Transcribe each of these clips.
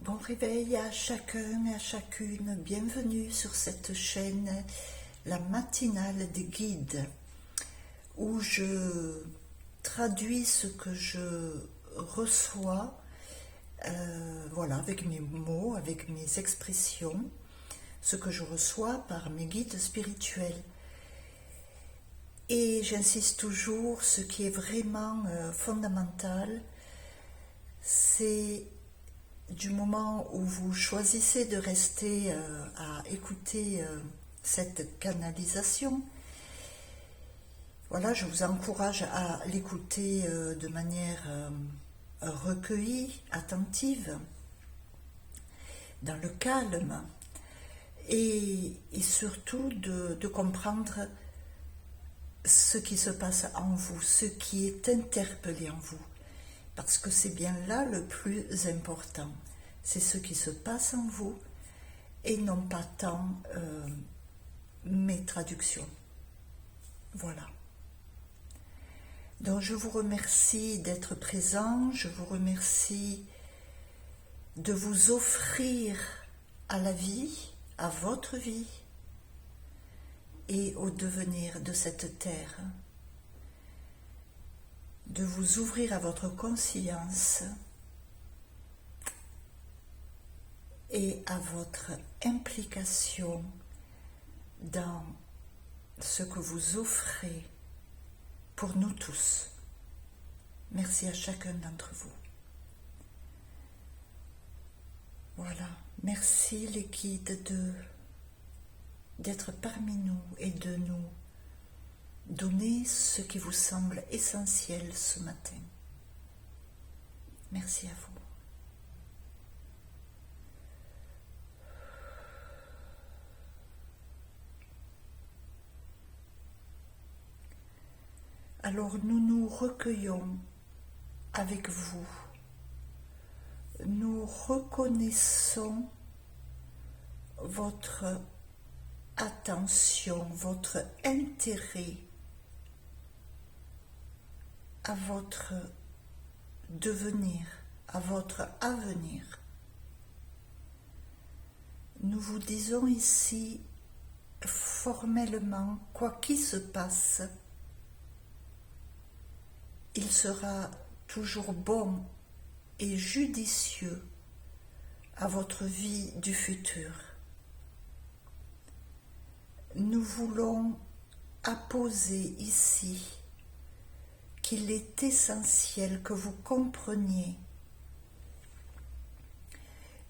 Bon réveil à chacun et à chacune, bienvenue sur cette chaîne, la matinale des guides, où je traduis ce que je reçois, voilà, avec mes mots, avec mes expressions, ce que je reçois par mes guides spirituels. Et j'insiste toujours, ce qui est vraiment fondamental, c'est du moment où vous choisissez de rester à écouter cette canalisation. Voilà, je vous encourage à l'écouter de manière recueillie, attentive, dans le calme, et surtout de comprendre ce qui se passe en vous, ce qui est interpellé en vous. Parce que c'est bien là le plus important. C'est ce qui se passe en vous et non pas tant mes traductions. Voilà. Donc je vous remercie d'être présent, je vous remercie de vous offrir à la vie, à votre vie et au devenir de cette terre. De vous ouvrir à votre conscience et à votre implication dans ce que vous offrez pour nous tous. Merci à chacun d'entre vous. Voilà, merci les guides d'être parmi nous et de nous donnez ce qui vous semble essentiel ce matin. Merci à vous. Alors nous nous recueillons avec vous. Nous reconnaissons votre attention, votre intérêt à votre devenir, à votre avenir. Nous vous disons ici formellement, quoi qu'il se passe, il sera toujours bon et judicieux à votre vie du futur. Nous voulons apposer ici qu'il est essentiel que vous compreniez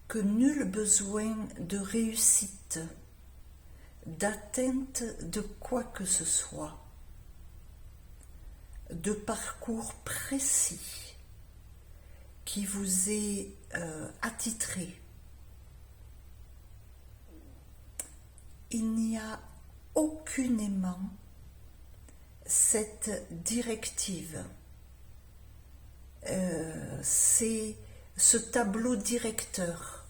que nul besoin de réussite, d'atteinte de quoi que ce soit, de parcours précis qui vous est attitré. Il n'y a aucunement cette directive, c'est ce tableau directeur.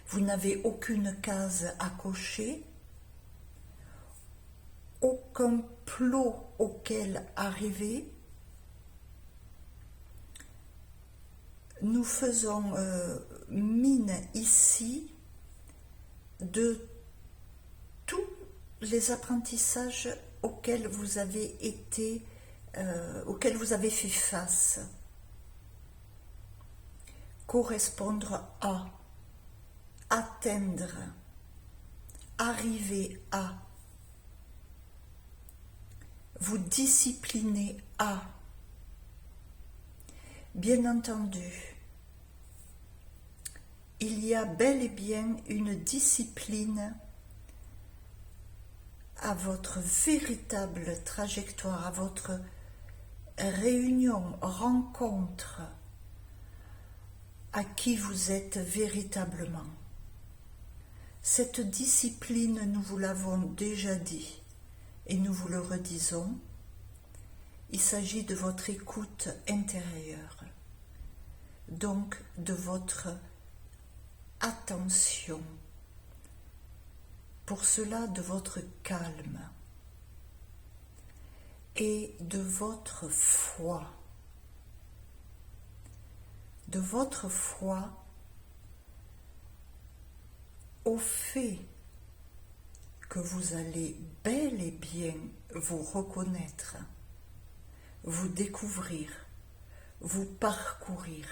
Vous n'avez aucune case à cocher, aucun plot auquel arriver. Nous faisons mine ici de tous les apprentissages auxquels vous avez été, auxquels vous avez fait face, correspondre à, atteindre, arriver à, vous discipliner à. Bien entendu, il y a bel et bien une discipline à votre véritable trajectoire, à votre réunion, rencontre, à qui vous êtes véritablement. Cette discipline, nous vous l'avons déjà dit et nous vous le redisons, il s'agit de votre écoute intérieure, donc de votre attention, pour cela de votre calme et de votre foi, de votre foi au fait que vous allez bel et bien vous reconnaître, vous découvrir, vous parcourir.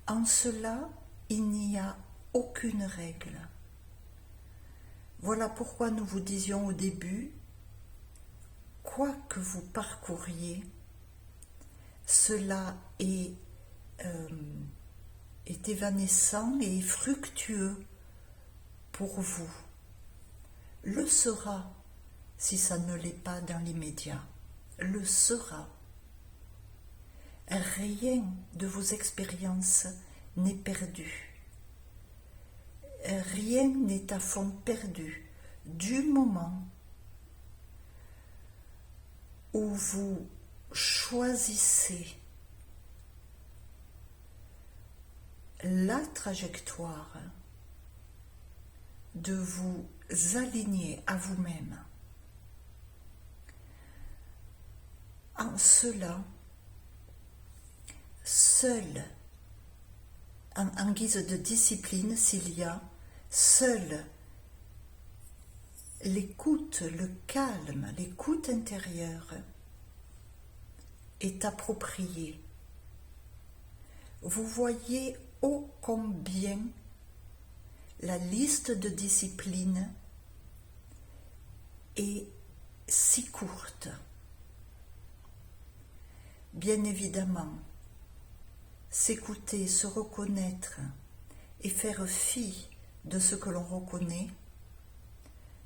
En cela, il n'y a aucune règle. Voilà pourquoi nous vous disions au début, quoi que vous parcouriez, cela est évanescent et fructueux pour vous. Le sera si ça ne l'est pas dans l'immédiat. Le sera. Rien de vos expériences n'est perdu. Rien n'est à fond perdu du moment où vous choisissez la trajectoire de vous aligner à vous-même. En cela, seul, en guise de discipline, s'il y a, seul l'écoute, le calme, l'écoute intérieure est appropriée. Vous voyez ô combien la liste de disciplines est si courte. Bien évidemment, s'écouter, se reconnaître et faire fi de ce que l'on reconnaît,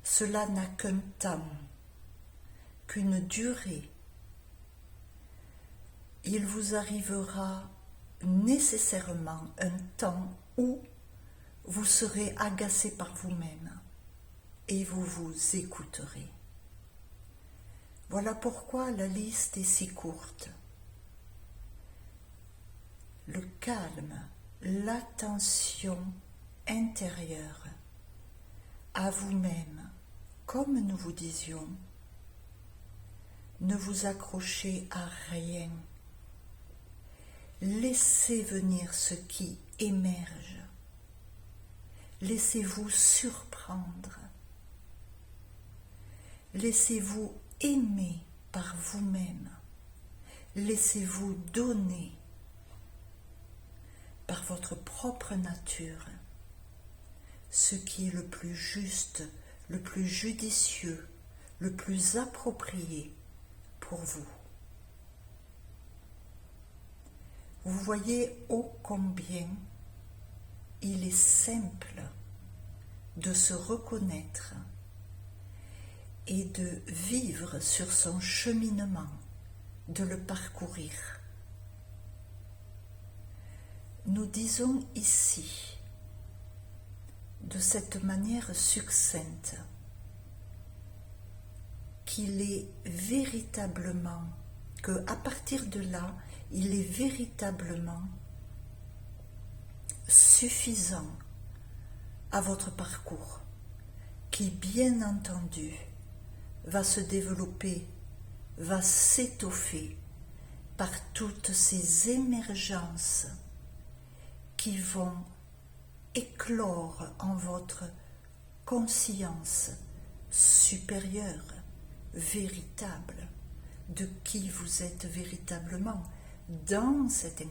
cela n'a qu'un temps, qu'une durée. Il vous arrivera nécessairement un temps où vous serez agacé par vous-même et vous vous écouterez. Voilà pourquoi la liste est si courte. Le calme, l'attention intérieure à vous-même, comme nous vous disions, ne vous accrochez à rien. Laissez venir ce qui émerge. Laissez-vous surprendre. Laissez-vous aimer par vous-même. Laissez-vous donner par votre propre nature ce qui est le plus juste, le plus judicieux, le plus approprié pour vous. Vous voyez ô combien il est simple de se reconnaître et de vivre sur son cheminement, de le parcourir. Nous disons ici, de cette manière succincte, qu'il est véritablement, qu'à partir de là, il est véritablement suffisant à votre parcours, qui bien entendu va se développer, va s'étoffer par toutes ces émergences qui vont éclore en votre conscience supérieure, véritable, de qui vous êtes véritablement dans cette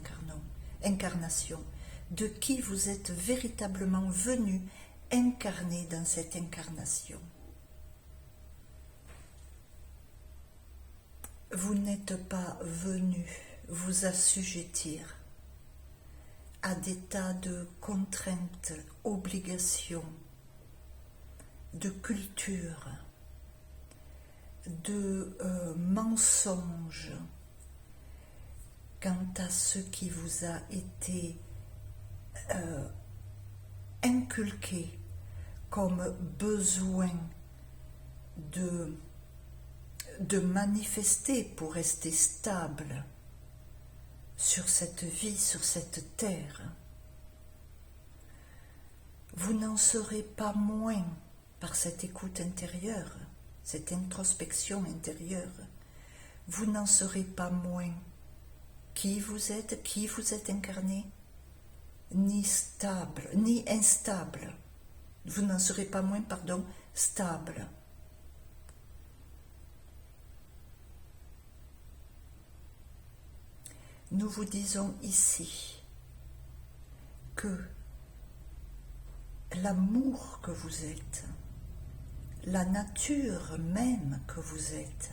incarnation, de qui vous êtes véritablement venu incarner dans cette incarnation. Vous n'êtes pas venu vous assujettir à des tas de contraintes, obligations, de culture, de mensonges quant à ce qui vous a été inculqué comme besoin de manifester pour rester stable sur cette vie, sur cette terre. Vous n'en serez pas moins par cette écoute intérieure, cette introspection intérieure, vous n'en serez pas moins qui vous êtes incarné, ni stable, ni instable. Vous n'en serez pas moins, stable. Nous vous disons ici que l'amour que vous êtes, la nature même que vous êtes,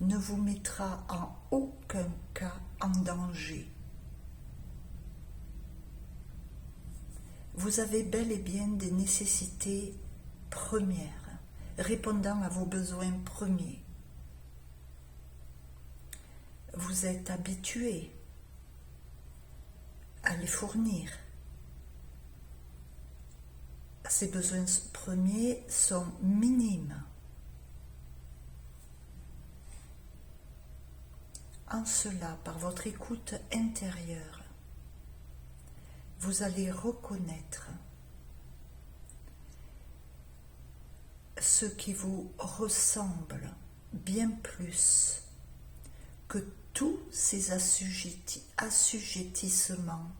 ne vous mettra en aucun cas en danger. Vous avez bel et bien des nécessités premières, répondant à vos besoins premiers. Vous êtes habitué à les fournir. Ces besoins premiers sont minimes. En cela, par votre écoute intérieure, vous allez reconnaître ce qui vous ressemble bien plus que tous ces assujettissements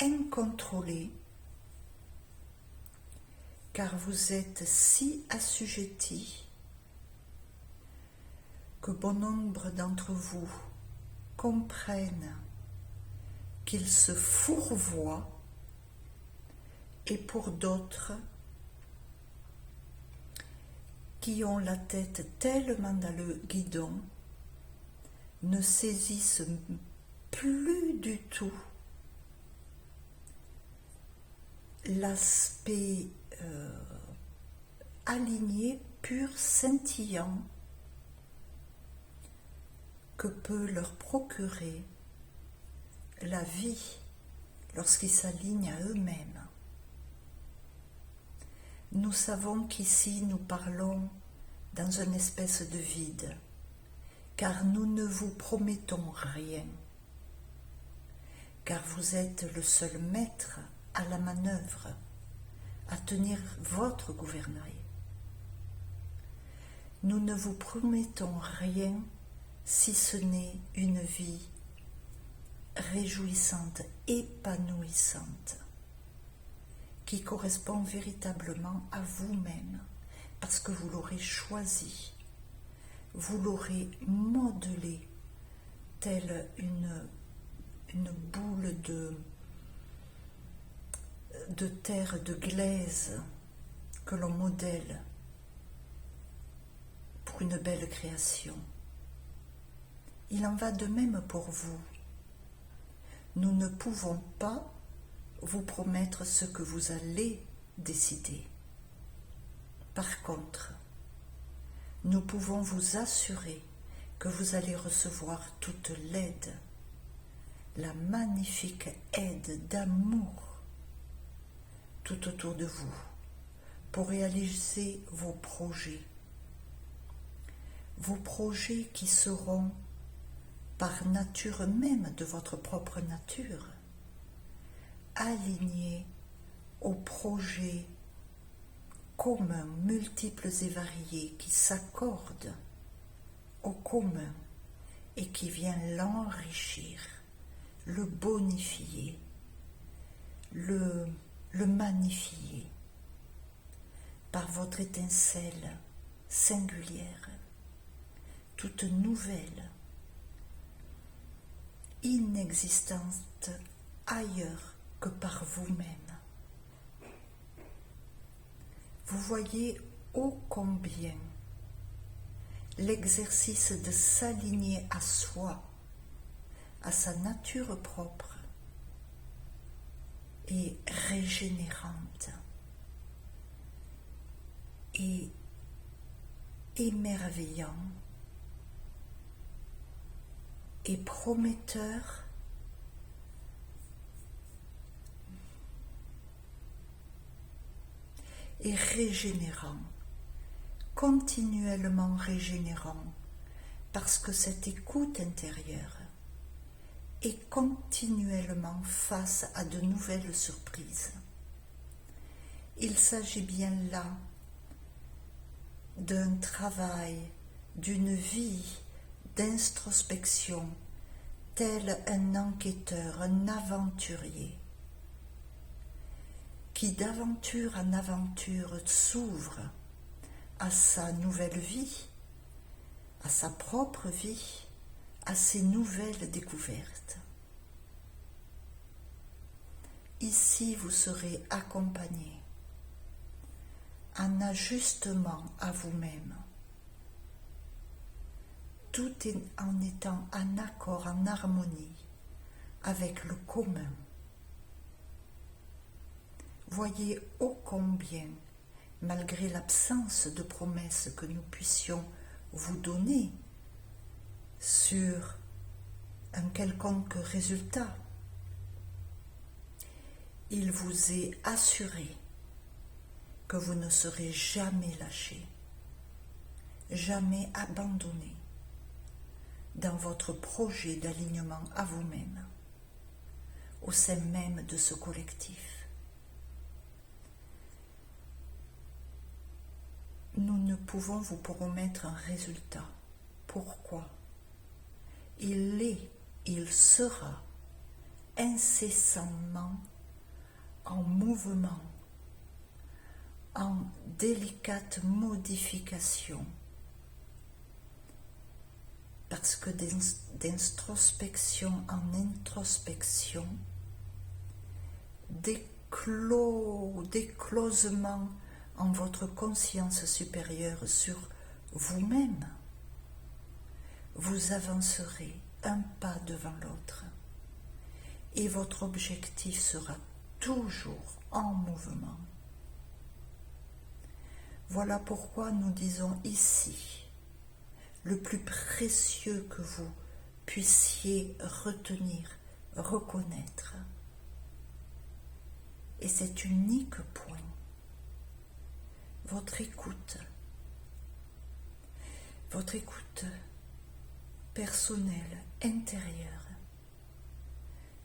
incontrôlés, car vous êtes si assujettis que bon nombre d'entre vous comprennent qu'ils se fourvoient, et pour d'autres qui ont la tête tellement dans le guidon ne saisissent plus du tout l'aspect aligné, pur, scintillant que peut leur procurer la vie lorsqu'ils s'alignent à eux-mêmes. Nous savons qu'ici nous parlons dans une espèce de vide, car nous ne vous promettons rien, car vous êtes le seul maître à la manœuvre, à tenir votre gouvernail. Nous ne vous promettons rien si ce n'est une vie réjouissante, épanouissante, qui correspond véritablement à vous-même, parce que vous l'aurez choisi, vous l'aurez modelé, telle une boule de terre, de glaise que l'on modèle pour une belle création. Il en va de même pour vous. Nous ne pouvons pas vous promettre ce que vous allez décider. Par contre, nous pouvons vous assurer que vous allez recevoir toute l'aide, la magnifique aide d'amour tout autour de vous pour réaliser vos projets qui seront par nature même de votre propre nature, alignés aux projets communs, multiples et variés, qui s'accordent au commun et qui viennent l'enrichir, le bonifier, le magnifier par votre étincelle singulière, toute nouvelle, inexistante ailleurs que par vous-même. Vous voyez ô combien l'exercice de s'aligner à soi, à sa nature propre, est régénérante et émerveillant et prometteur et régénérant, continuellement régénérant, parce que cette écoute intérieure est continuellement face à de nouvelles surprises. Il s'agit bien là d'un travail, d'une vie, d'introspection, tel un enquêteur, un aventurier, qui d'aventure en aventure s'ouvre à sa nouvelle vie, à sa propre vie, à ses nouvelles découvertes. Ici, vous serez accompagné en ajustement à vous-même, tout en étant en accord, en harmonie avec le commun. Voyez ô combien, malgré l'absence de promesses que nous puissions vous donner sur un quelconque résultat, il vous est assuré que vous ne serez jamais lâché, jamais abandonné dans votre projet d'alignement à vous-même, au sein même de ce collectif. Nous ne pouvons vous promettre un résultat. Pourquoi ? Il est, il sera incessamment en mouvement, en délicate modification, parce que d'introspection en introspection, d'éclosement en votre conscience supérieure sur vous-même, vous avancerez un pas devant l'autre et votre objectif sera toujours en mouvement. Voilà pourquoi nous disons ici, le plus précieux que vous puissiez retenir, reconnaître, et cet unique point, votre écoute personnelle, intérieure,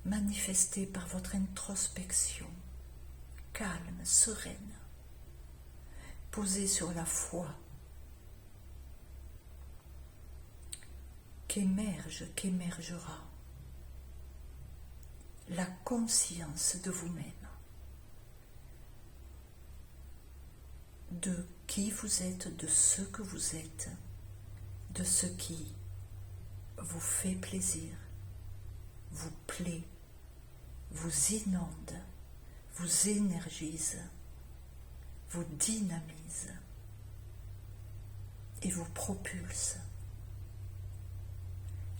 manifestée par votre introspection, calme, sereine, posée sur la foi, qu'émergera la conscience de vous-même, de qui vous êtes, de ce que vous êtes, de ce qui vous fait plaisir, vous plaît, vous inonde, vous énergise, vous dynamise et vous propulse.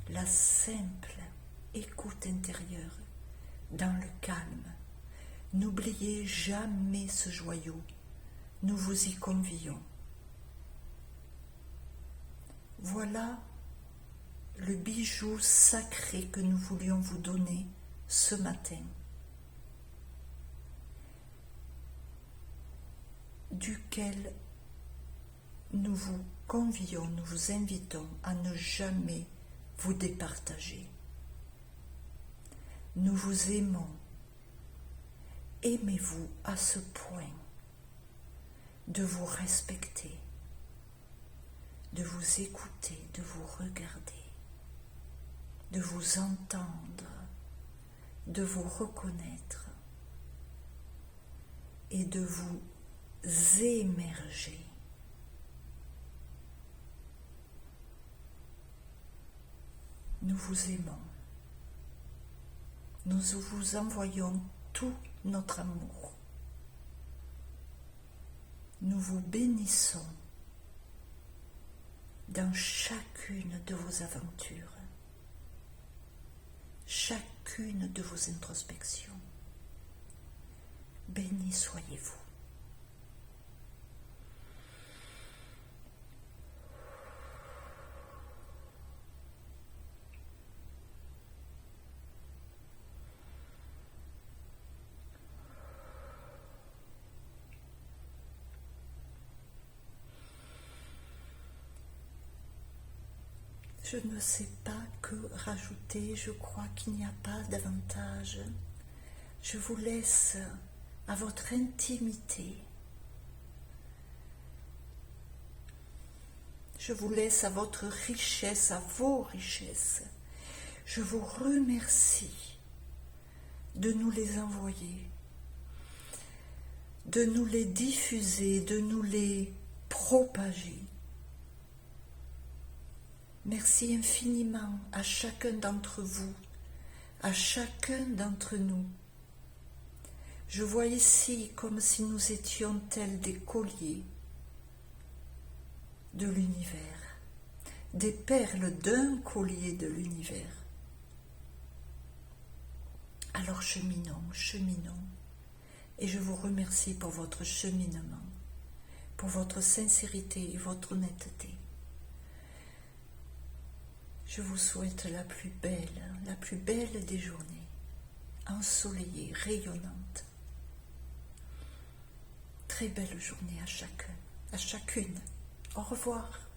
La simple écoute intérieure dans le calme. N'oubliez jamais ce joyau. Nous vous y convions. Voilà le bijou sacré que nous voulions vous donner ce matin, duquel nous vous convions, nous vous invitons à ne jamais vous départager. Nous vous aimons. Aimez-vous à ce point de vous respecter, de vous écouter, de vous regarder, de vous entendre, de vous reconnaître et de vous émerger. Nous vous aimons. Nous vous envoyons tout notre amour. Nous vous bénissons dans chacune de vos aventures, chacune de vos introspections. Béni soyez-vous. Je ne sais pas que rajouter, je crois qu'il n'y a pas davantage. Je vous laisse à votre intimité. Je vous laisse à votre richesse, à vos richesses. Je vous remercie de nous les envoyer, de nous les diffuser, de nous les propager. Merci infiniment à chacun d'entre vous, à chacun d'entre nous. Je vois ici comme si nous étions tels des colliers de l'univers, des perles d'un collier de l'univers. Alors cheminons, cheminons, et je vous remercie pour votre cheminement, pour votre sincérité et votre honnêteté. Je vous souhaite la plus belle des journées, ensoleillée, rayonnante. Très belle journée à chacun, à chacune. Au revoir.